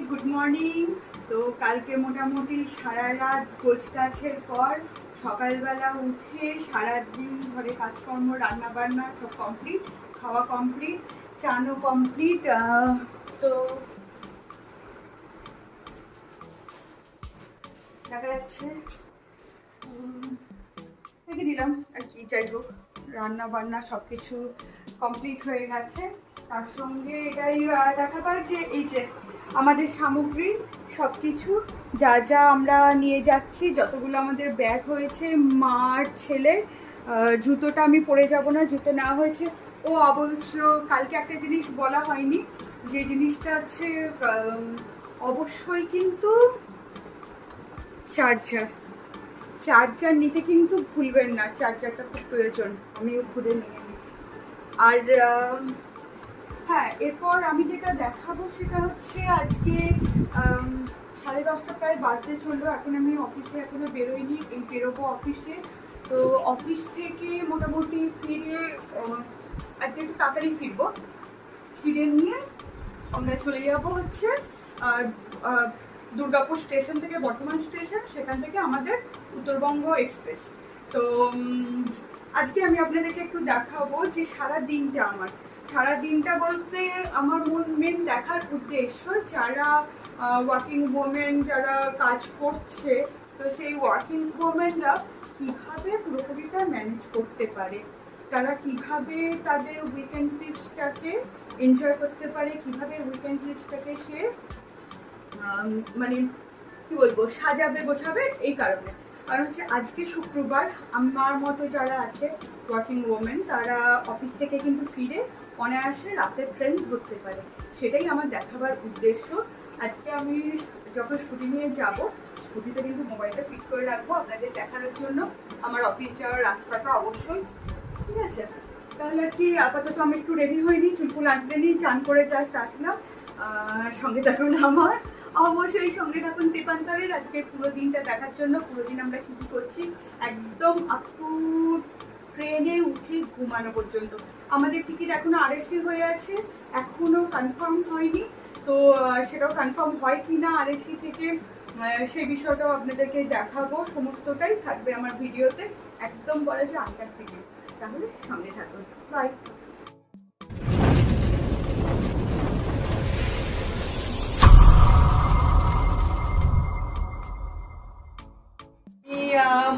Good morning. তো কালকে মোটামুটি সারা রাত গোছগাছের পর সকালবেলা উঠে সারাদিন ঘরে কাজকর্ম রান্নাবান্না সব কমপ্লিট, খাওয়া কমপ্লিট, চানও কমপ্লিট। তো দেখা যাচ্ছে রেখে দিলাম আর কি। যাই হোক, রান্না বান্না সব কিছু কমপ্লিট হয়ে গেছে। তার সঙ্গে এটাই দেখাবার যে এই যে আমাদের সামগ্রী সব কিছু যা যা আমরা নিয়ে যাচ্ছি, যতগুলো আমাদের ব্যাগ হয়েছে। মার ছেলে জুতোটা আমি পরে যাব না, জুতো নেওয়া হয়েছে। ও অবশ্য কালকে একটা জিনিস বলা হয়নি, যে জিনিসটা হচ্ছে অবশ্যই কিন্তু চার্জার নিতে কিন্তু ভুলবেন না, চার্জারটা খুব প্রয়োজন। আমিও ঘুরে নিয়ে নিই। আর হ্যাঁ, এরপর আমি যেটা দেখাবো সেটা হচ্ছে আজকে 10:30 প্রায় বাজতে চললো। এখন আমি অফিসে এখনো বেরোইনি, এই বেরোবো অফিসে। তো অফিস থেকে মোটামুটি ফিরে আজকে একটু তাড়াতাড়ি ফিরবো। ফিরে নিয়ে আমরা চলে যাবো হচ্ছে দুর্গাপুর স্টেশন থেকে বর্ধমান স্টেশন, সেখান থেকে আমাদের উত্তরবঙ্গ এক্সপ্রেস। তো আজকে আমি আপনাদেরকে একটু দেখাবো যে সারা দিনটা বলতে আমার মেন দেখার উদ্দেশ্য যারা ওয়ার্কিং ওমেন যারা কাজ করছে, তো সেই ওয়ার্কিং ওমেনরা কীভাবে পুরোপুরিটা ম্যানেজ করতে পারে, তারা কিভাবে তাদের উইকেন্ড ট্রিপসটাকে এনজয় করতে পারে, কিভাবে উইকেন্ড ট্রিপসটাকে সে মানে কি বলবো সাজাবে গোছাবে। এই কারণ হচ্ছে আজকে শুক্রবার, আমার মতো যারা আছে ওয়ার্কিং ওমেন তারা অফিস থেকে কিন্তু ফিরে অনায়াসে রাতের ট্রেন ধরতে পারে। সেটাই আমার দেখাবার উদ্দেশ্য। আজকে আমি যখন স্কুটি নিয়ে যাব, স্কুটিতে কিন্তু মোবাইলটা ফিট করে রাখবো আপনাদের দেখানোর জন্য আমার অফিস যাওয়ার রাস্তাটা অবশ্যই। ঠিক আছে, তাহলে আর কি আপাতত আমি একটু রেডি হইনি, চুলফুল আসলে নি, চান করে জাস্ট আসলাম। সঙ্গে থাকুন আমার, অবশ্যই সঙ্গে থাকুন তেপান্তরের আজকে পুরো দিনটা দেখার জন্য। পুরো দিন আমরা কী করছি একদম আপ টু ট্রেনে উঠে ঘুমানো পর্যন্ত। আমাদের টিকিট এখনো আরএসি হয়ে আছে, এখনো কনফার্ম হয়নি। তো সেটাও কনফার্ম হয় কি না আরএসি থেকে, সেই বিষয়টাও আপনাদেরকে দেখাবো। সমস্তটাই থাকবে আমার ভিডিওতে, একদম বলা যে আনকার ভিডিও। তাহলে সঙ্গে থাকুন, বাই।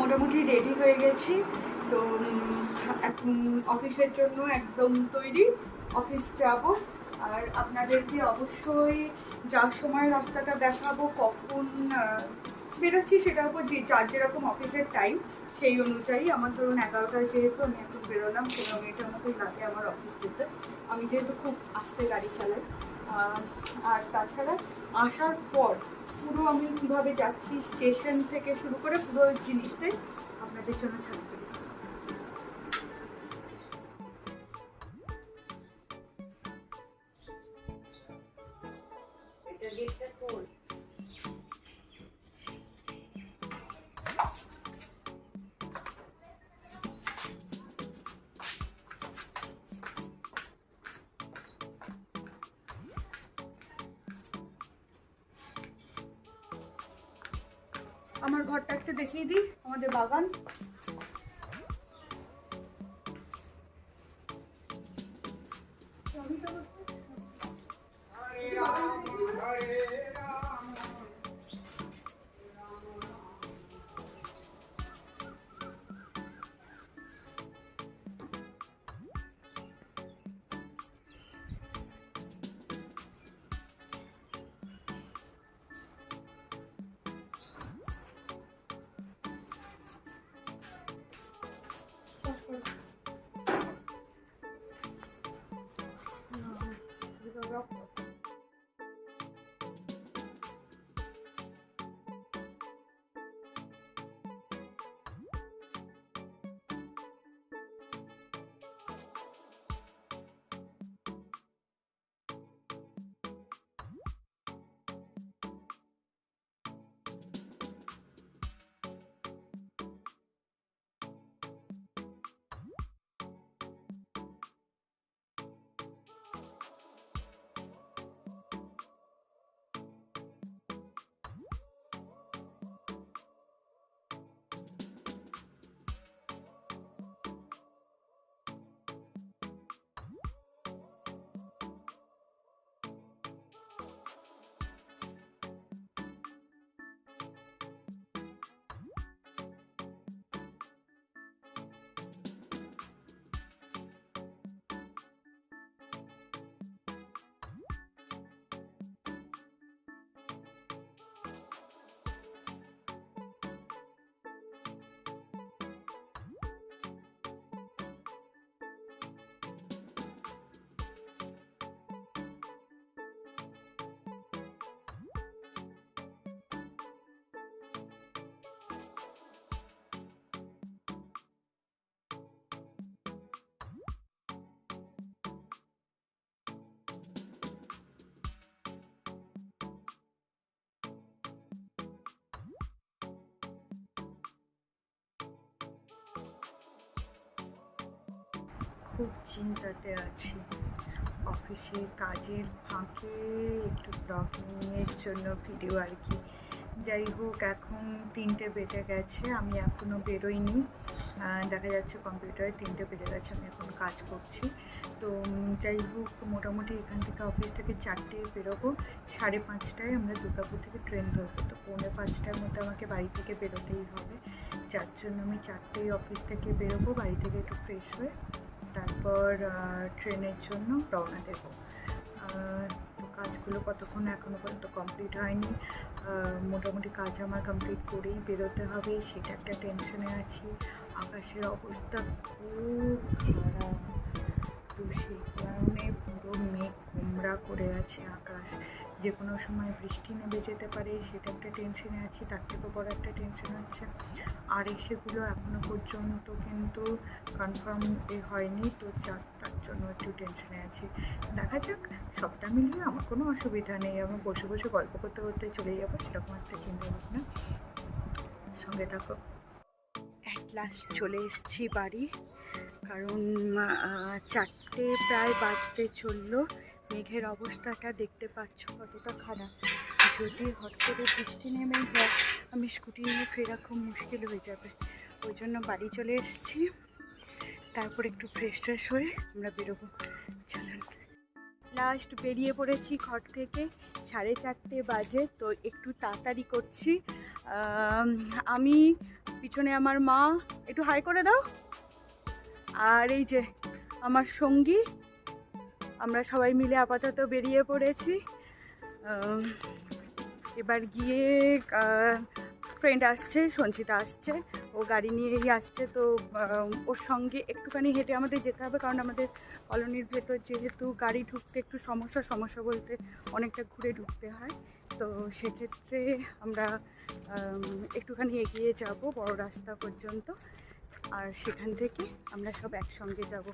মোটামুটি রেডি হয়ে গেছি। তো এখন অফিসের জন্য একদম তৈরি, অফিস যাব। আর আপনাদেরকে অবশ্যই যার সময় রাস্তাটা দেখাবো, কখন বেরোচ্ছি সেটার উপর যার যেরকম অফিসের টাইম সেই অনুযায়ী। আমার ধরুন 11টায় যেহেতু আমি এখন বেরোলাম, 15 মিনিটের মতোই লাগে আমার অফিস যেতে। আমি যেহেতু খুব আস্তে গাড়ি চালাই। আর তাছাড়া আসার পর পুরো আমি কিভাবে যাচ্ছি স্টেশন থেকে শুরু করে পুরো জিনিসটাই আপনাদের জন্য থাকবে। আমার ঘরটা একটা দেখিয়ে দিই, আমাদের বাগান। খুব চিন্তাতে আছি। অফিসের কাজের ফাঁকে একটু ব্লগিংয়ের জন্য ভিডিও আর কি। যাই হোক, এখন 3টে বেজে গেছে, আমি এখনও বেরোইনি। দেখা যাচ্ছে কম্পিউটারে 3টে বেজে গেছে, আমি এখন কাজ করছি। তো যাই হোক, মোটামুটি এখান থেকে অফিস থেকে 4টেয় বেরোবো। 5:30টায় আমরা দুর্গাপুর থেকে ট্রেন ধরবো। তো 4:45টার মধ্যে আমাকে বাড়ি থেকে বেরোতেই হবে, যার জন্য আমি 4টেয় অফিস থেকে বেরোবো। বাড়ি থেকে একটু ফ্রেশ হয়ে তারপর ট্রেনের জন্য রওনা দেবো। তো কাজগুলো কতক্ষণ এখনও পর্যন্ত কমপ্লিট হয়নি। মোটামুটি কাজ আমার কমপ্লিট করেই বেরোতে হবে, সেটা একটা টেনশনে আছি। আকাশের অবস্থা খুব খারাপ, তো সেই কারণে পুরো মেঘ কুমড়া করে আছে আকাশ। যে কোনো সময় বৃষ্টি নেমে যেতে পারে, সেটা একটা টেনশনে আছি। তার থেকে বড় একটা টেনশন হচ্ছে আর সেগুলো এখনও পর্যন্ত কিন্তু কনফার্ম হয়নি, তো তার জন্য একটু টেনশনে আছি। দেখা যাক, সবটা মিলিয়ে আমার কোনো অসুবিধা নেই। আমি বসে বসে গল্প করতে করতে চলে যাবো, সেরকম একটা চিন্তা ভাবনা। সঙ্গে থাকো। অ্যাট লাস্ট চলে এসেছি বাড়ি, কারণ 4টে প্রায় বাজতে চললো। মেঘের অবস্থাটা দেখতে পাচ্ছ কতটা খারাপ। যদি হট করে বৃষ্টি নেমে যায়, আমি স্কুটি নিয়ে ফেরা খুব মুশকিল হয়ে যাবে। ওই জন্য বাড়ি চলে এসেছি। তারপর একটু ফ্রেশ হয়ে আমরা বেরোবো। চলুন, লাস্ট বেরিয়ে পড়েছি ঘর থেকে। 4:30 বাজে, তো একটু তাড়াতাড়ি করছি। আমি পিছনে আমার মা, একটু হাই করে দাও। আর এই যে আমার সঙ্গী, আমরা সবাই মিলে আপাতত বেরিয়ে পড়েছি। এবার গিয়ে ফ্রেন্ড আসছে, সঞ্চিতা আসছে, ও গাড়ি নিয়েই আসছে। তো ওর সঙ্গে একটুখানি হেঁটে আমাদের যেতে হবে, কারণ আমাদের কলোনির ভেতর যেহেতু গাড়ি ঢুকতে একটু সমস্যা বলতে অনেকটা ঘুরে ঢুকতে হয়। তো সেক্ষেত্রে আমরা একটুখানি এগিয়ে যাব বড় রাস্তা পর্যন্ত, আর সেখান থেকে আমরা সব একসঙ্গে যাব।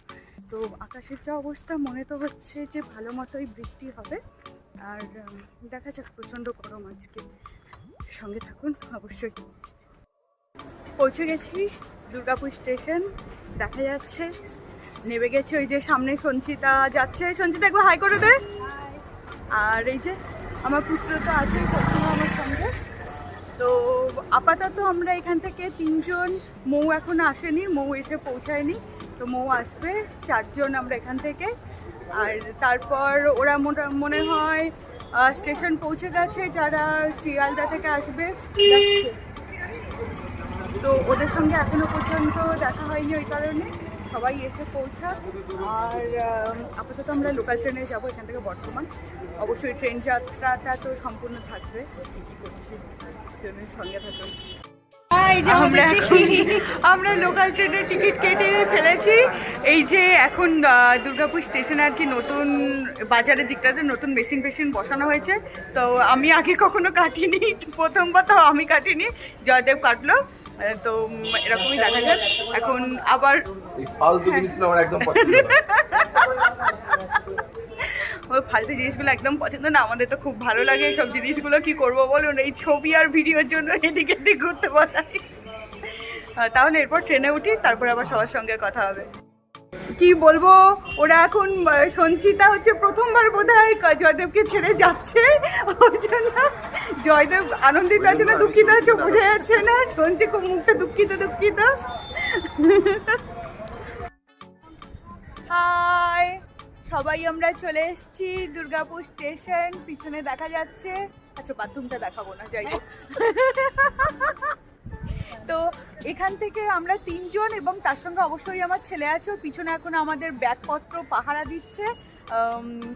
তো আকাশের যা অবস্থা, মনে তো হচ্ছে যে ভালো মতোই বৃষ্টি হবে। আর দেখা যাক, প্রচণ্ড গরম আজকে। সঙ্গে থাকুন অবশ্যই। পৌঁছে গেছি দুর্গাপুর স্টেশন, দেখা যাচ্ছে নেমে গেছে। ওই যে সামনে সঞ্চিতা যাচ্ছে, সঞ্চিতা একবার হাই করে দে। আর এই যে আমার পুত্র তো আছে সবসময় আমার সঙ্গে। তো আপাতত আমরা এখান থেকে 3জন, মৌ এখন আসেনি, মৌ এসে পৌঁছায়নি, তো মৌ আসবে। 4জন আমরা এখান থেকে। আর তারপর ওরা মনে হয় স্টেশন পৌঁছে গেছে, যারা শিয়ালদা থেকে আসবে। তো ওদের সঙ্গে এখনো পর্যন্ত দেখা হয়নি, ওই কারণে সবাই এসে পৌঁছা। আর আপাতত আমরা লোকাল ট্রেনে যাবো এখান থেকে বর্ধমান। অবশ্যই ট্রেন যাত্রাটা তো সম্পূর্ণ থাকবে, কী করছি সঙ্গে থাকুন। আমরা লোকাল ট্রেনের টিকিট কেটে ফেলেছি। এই যে এখন দুর্গাপুর স্টেশনে আর কি নতুন বাজারের দিকটাতে নতুন মেশিন বসানো হয়েছে। তো আমি আগে কখনো কাটিনি, প্রথমবার তো আমি কাটিনি, জয়দেব কাটলো। তো এরকমই দেখা যাক। এখন আবার ওই ফালতু জিনিসগুলো একদম পছন্দ না আমাদের, তো খুব ভালো লাগে এইসব জিনিসগুলো। কি করবো বলুন, এই ছবি আর ভিডিওর জন্য এদিকে ঘুরতে পারাই। তাহলে এরপর ট্রেনে উঠি, তারপর আবার সবার সঙ্গে কথা হবে। কি বলবো, ওরা এখন সঞ্চিতা হচ্ছে প্রথমবার বোধহয় জয়দেবকে ছেড়ে যাচ্ছে, ওর জন্য জয়দেব আনন্দিত আছে না দুঃখিত আছে বোঝা যাচ্ছে না। সঞ্চি খুব মুখটা দুঃখিত। হাই, সবাই আমরা চলে এসেছি দুর্গাপুর স্টেশন। পিছনে দেখা যাচ্ছে, আচ্ছা বাথরুমটা দেখাবো না, যাই হোক। তো এখান থেকে আমরা 3জন, এবং তার সঙ্গে অবশ্যই আমার ছেলে আছে। পিছনে এখন আমাদের ব্যাগপত্র পাহারা দিচ্ছে,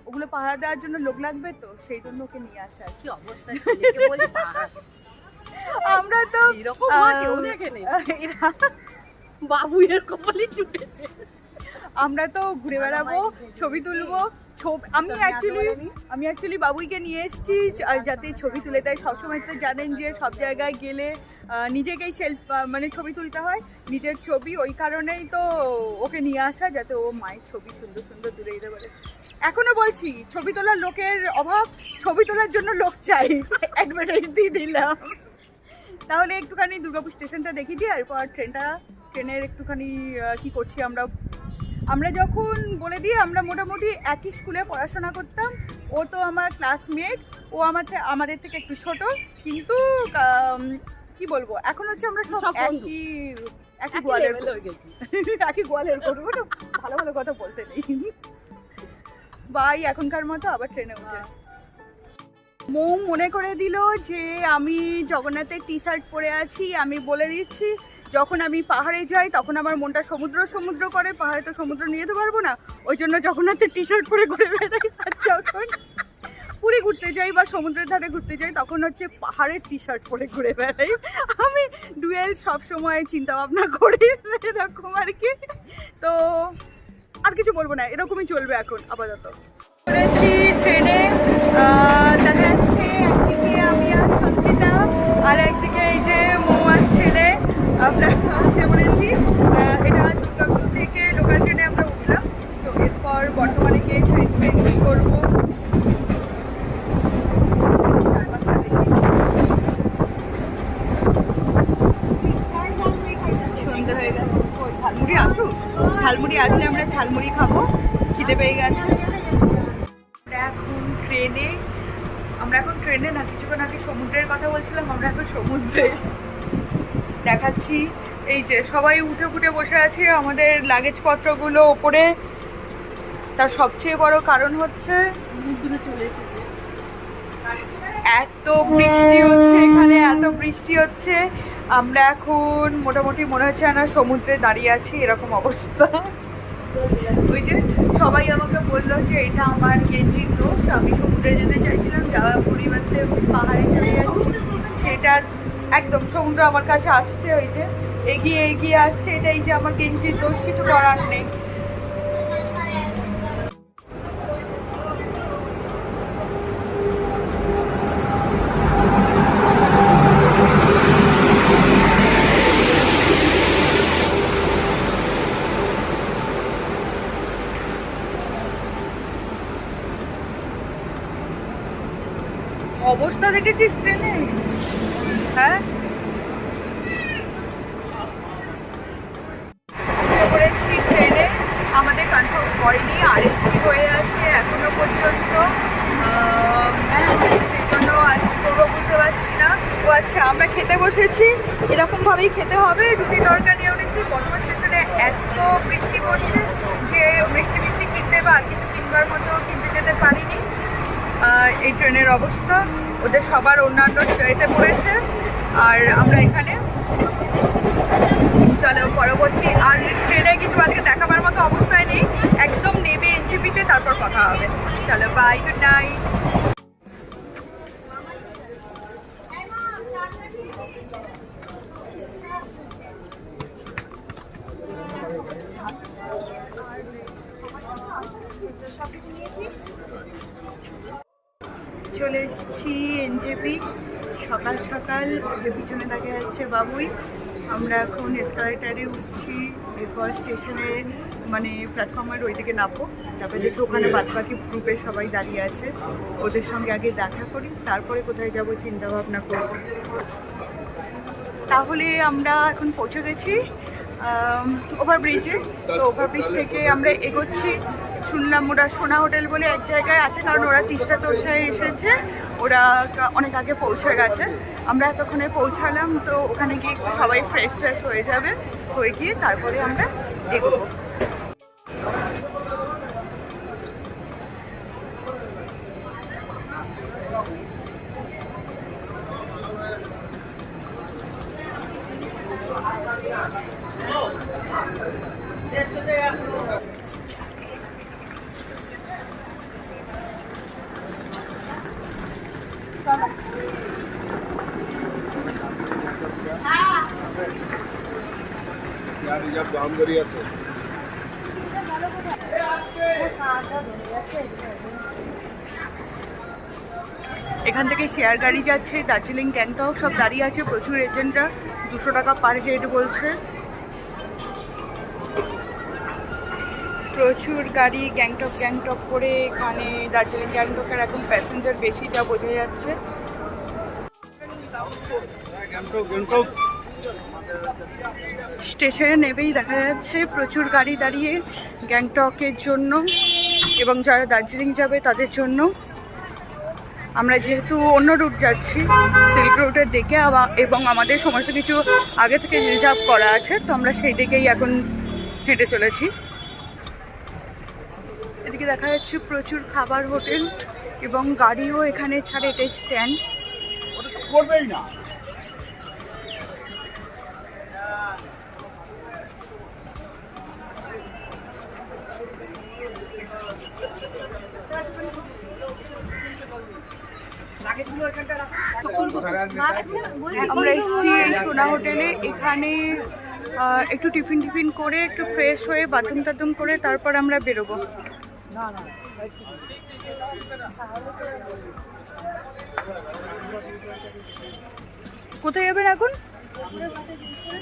ওগুলো পাহারা দেওয়ার জন্য লোক লাগবে, তো সেই জন্য ওকে নিয়ে আসা। কি অবস্থা, আমরা তো বাবু এর কপালে চুটেছে। আমরা তো ঘুরে বেড়াবো, ছবি তুলবো। আমি অ্যাকচুয়ালি বাবুইকে নিয়ে এসেছি যাতে ছবি তুলে দেয়। সবসময় তো জানেন যে সব জায়গায় গেলে নিজেকেই মানে ছবি তুলতে হয়, নিজের ছবি। ওই কারণেই তো ওকে নিয়ে আসা, যাতে ও মায়ের ছবি সুন্দর তুলে দিতে পারে। এখনো বলছি, ছবি তোলার লোকের অভাব, ছবি তোলার জন্য লোক চাই, অ্যাডভার্টাইজ দিয়ে দিলাম। তাহলে একটুখানি দুর্গাপুর স্টেশনটা দেখিয়ে দিই, এরপর ট্রেনের একটুখানি কি করছি আমরা আমরা যখন বলে দিই আমরা মোটামুটি একই স্কুলে পড়াশোনা করতাম, ও তো আমার ক্লাসমেট, ও আমাদের থেকে একটু ছোট, কিন্তু কি বলবো এখন হচ্ছে আমরা সব একই গোয়ালের একই গোয়ালের করবো, ভালো ভালো কথা বলতে নেই। বাই এখনকার মতো আবার ট্রেনে উঠে মৌ মনে করে দিল যে আমি জগন্নাথের টি শার্ট পরে আছি। আমি বলে দিচ্ছি যখন আমি পাহাড়ে যাই তখন আমার মনটা সমুদ্র সমুদ্র করে, পাহাড়ে তো সমুদ্র নিয়ে যেতে পারবো না, ওই জন্য জগন্নাথের টি শার্ট পরে ঘুরে বেড়াই। আর যখন পুরী ঘুরতে যাই বা সমুদ্রের ধারে ঘুরতে যাই তখন হচ্ছে পাহাড়ের টি শার্ট পরে ঘুরে বেড়াই। আমি ডুয়েল সবসময় চিন্তা ভাবনা করি এরকম আর কি। তো আর কিছু বলবো না, এরকমই চলবে এখন আপাতত। করেছি ট্রেনে, দেখা যাচ্ছে একদিকে আমি আর সঞ্চিতা আর একদিকে এই যে মৌ আর ছেলে, আমরা বলেছি এটা দুর্গাপুর থেকে লোকাল ট্রেনে আমরা উঠলাম। তো এরপর বর্তমানে গিয়ে ট্রেন চেঞ্জ করবো। সন্ধ্যা হয়ে গেছে, ঝালমুড়ি আসুক, ঝালমুড়ি আসলে আমরা ঝালমুড়ি খাবো, খিদে পেয়ে গেছে। আমরা এখন ট্রেনে না, কিছুক্ষণ আগে সমুদ্রের কথা বলছিলাম, আমরা এখন সমুদ্রে দেখাচ্ছি। এই যে সবাই উঠে ফুটে বসে আছে, আমাদের লাগেজপত্রগুলো ওপরে। তার সবচেয়ে বড় কারণ হচ্ছে সমুদ্রে চলে এসেছে, এত বৃষ্টি হচ্ছে এখানে, এত বৃষ্টি হচ্ছে। আমরা এখন মোটামুটি মনে হচ্ছে না সমুদ্রে দাঁড়িয়ে আছি, এরকম অবস্থা। ওই যে সবাই আমাকে বললো যে এটা আমার গেঞ্জির দোষ, আমি সমুদ্রে যেতে চাইছিলাম, যাওয়ার পরিবর্তে পাহাড়ে চলে যাচ্ছি। সেটার একদম সমুদ্র আমার কাছে আসছে, ওই যে এগিয়ে এগিয়ে আসছে, এটা এই যে আমার গেঞ্জির দোষ, কিছু করার নেই। অবস্থা দেখেছিস ট্রেনে? হ্যাঁ, করেছি ট্রেনে, আমাদের কনফার্ম হয়নি, আরএসটি হয়ে আছে এখনো পর্যন্ত। সেই জন্য আজকে করবো বুঝতে পারছি না। ও আচ্ছা, আমরা খেতে বসেছি, এরকমভাবেই খেতে হবে। রুটি তরকা নিয়ে উঠেছি। বর্তমান স্টেশনে এত বৃষ্টি পড়ছে যে মিষ্টি মিষ্টি কিনতে বা আর কিছু কিনবার মতো কিনতে যেতে পারিনি। এই ট্রেনের অবস্থা, ওদের সবার অন্যান্য এতে পড়েছে আর আমরা এখানে। চলো পরবর্তী, আর ট্রেনে কিছু আজকে দেখাবার মতো অবস্থায় নেই, একদম নেবে এনজেপিতে, তারপর কথা হবে। চলো বাই, গুড নাইট। চলে এসেছি এনজেপি, সকাল সকাল। যে পিছনে দেখা যাচ্ছে বাবুই। আমরা এখন এসকালেটারে উঠছি, এরপর স্টেশনে মানে প্ল্যাটফর্মের ওইদিকে নামবো। তারপরে দেখি ওখানে বাদবাকি গ্রুপে সবাই দাঁড়িয়ে আছে, ওদের সঙ্গে আগে দেখা করি, তারপরে কোথায় যাব চিন্তা ভাবনা করব। তাহলে আমরা এখন পৌঁছে গেছি ওভারব্রিজে। তো ওভারব্রিজ থেকে আমরা এগোচ্ছি। শুনলাম ওরা সোনা হোটেল বলে এক জায়গায় আছে, কারণ ওরা তিস্তা তোষায় এসেছে, ওরা অনেক আগে পৌঁছে গেছে। আমরা এতক্ষণে পৌঁছালাম, তো ওখানে গিয়ে সবাই ফ্রেশ ট্রেশ হয়ে যাবে, হয়ে গিয়ে তারপরে আমরা এগোবো। এখান থেকে শেয়ার গাড়ি যাচ্ছে, দার্জিলিং গ্যাংটক সব দাঁড়িয়ে আছে, প্রচুর এজেন্টরা। 200 টাকা পার হেড বলছে। প্রচুর গাড়ি গ্যাংটক করে এখানে দার্জিলিং গ্যাংটকের এখন প্যাসেঞ্জার বেশি, যা বোঝা যাচ্ছে। স্টেশনে নেবেই দেখা যাচ্ছে প্রচুর গাড়ি দাঁড়িয়ে গ্যাংটকের জন্য এবং যারা দার্জিলিং যাবে তাদের জন্য। আমরা যেহেতু অন্য রুট যাচ্ছি সিল্ক রুটের দিকে এবং আমাদের সমস্ত কিছু আগে থেকে রিজার্ভ করা আছে, তো আমরা সেই দিকেই এখন হেঁটে চলেছি। এদিকে দেখা যাচ্ছে প্রচুর খাবার হোটেল এবং গাড়িও এখানে ছাড়ে, এটা স্ট্যান্ড। করবেই না। আমরা এসেছি এই সোনা হোটেলে। এখানে একটু টিফিন করে একটু ফ্রেশ হয়ে বাথরুম টাথরুম করে তারপর আমরা বেরোবো। কোথায় যাবেন এখন?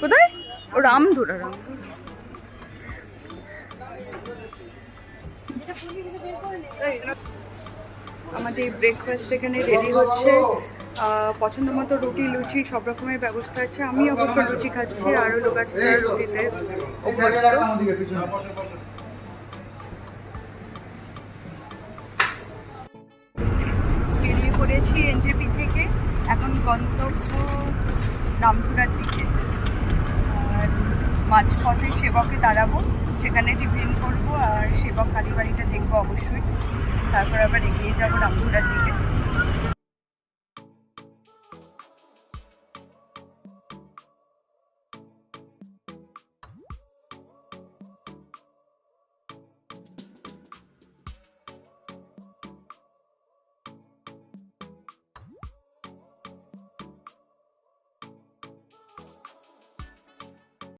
কোথায়? ও রামধুরা। আমাদের ব্রেকফাস্ট এখানে রেডি হচ্ছে। পছন্দ মতো রুটি লুচি সব রকমের ব্যবস্থা আছে। আমি অবশ্য লুচি খাচ্ছি, আরও লোক আছে যারা রুটিতে অভ্যস্ত। বেরিয়ে পড়েছি এনজেপি থেকে, এখন গন্তব্য রামধুরার দিকে। আর মাঝপথে সেবকে দাঁড়াবো, সেখানে টিফিন করবো আর সেবক কালীবাড়িটা দেখবো অবশ্যই। তারপর আবার এগিয়ে যাবো রামধুরার দিকে।